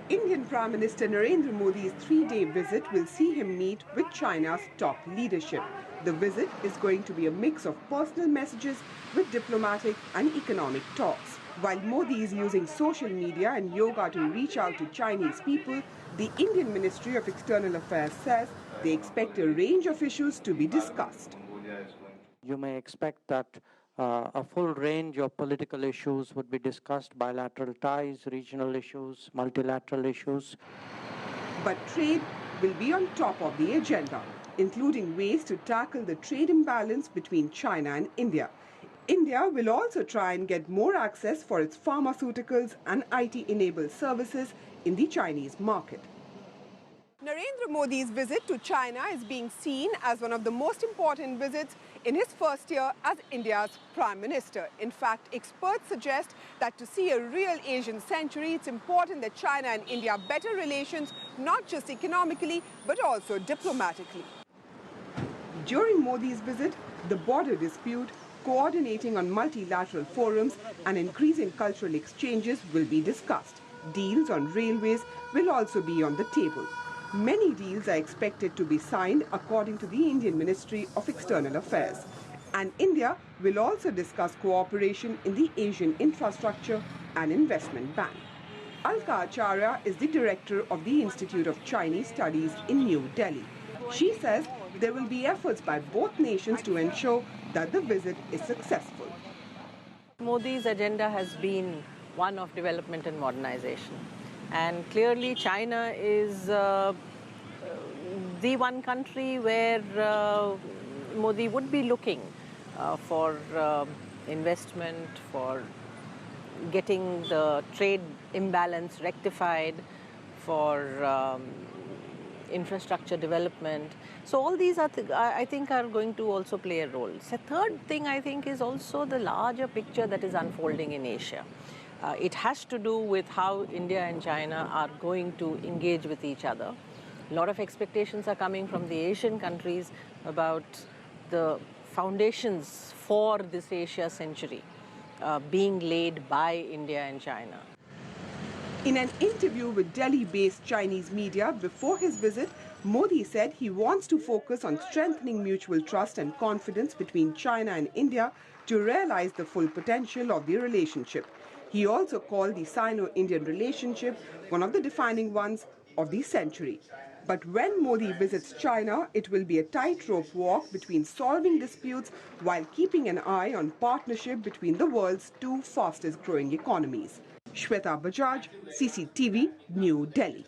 Indian Prime Minister Narendra Modi's three-day visit will see him meet with China's top leadership. The visit is going to be a mix of personal messages with diplomatic and economic talks. While Modi is using social media and yoga to reach out to Chinese people, the Indian Ministry of External Affairs says they expect a range of issues to be discussed. You may expect that a full range of political issues would be discussed, bilateral ties, regional issues, multilateral issues. But trade will be on top of the agenda, including ways to tackle the trade imbalance between China and India. India will also try and get more access for its pharmaceuticals and IT-enabled services in the Chinese market. Narendra Modi's visit to China is being seen as one of the most important visits in his first year as India's Prime Minister. In fact, experts suggest that to see a real Asian century, it's important that China and India have better relations, not just economically, but also diplomatically. During Modi's visit, the border dispute, coordinating on multilateral forums and increasing cultural exchanges will be discussed. Deals on railways will also be on the table. Many deals are expected to be signed according to the Indian Ministry of External Affairs. And India will also discuss cooperation in the Asian Infrastructure and Investment Bank. Alka Acharya is the director of the Institute of Chinese Studies in New Delhi. She says there will be efforts by both nations to ensure that the visit is successful. Modi's agenda has been one of development and modernization. And clearly China is the one country where Modi would be looking for investment, for getting the trade imbalance rectified, for infrastructure development. So all these are, I think, are going to also play a role. The third thing, I think, is also the larger picture that is unfolding in Asia. It has to do with how India and China are going to engage with each other. A lot of expectations are coming from the Asian countries about the foundations for this Asia century being laid by India and China. In an interview with Delhi-based Chinese media before his visit, Modi said he wants to focus on strengthening mutual trust and confidence between China and India to realize the full potential of the relationship. He also called the Sino-Indian relationship one of the defining ones of the century. But when Modi visits China, it will be a tightrope walk between solving disputes while keeping an eye on partnership between the world's two fastest growing economies. Shweta, Bajaj, CCTV, New Delhi.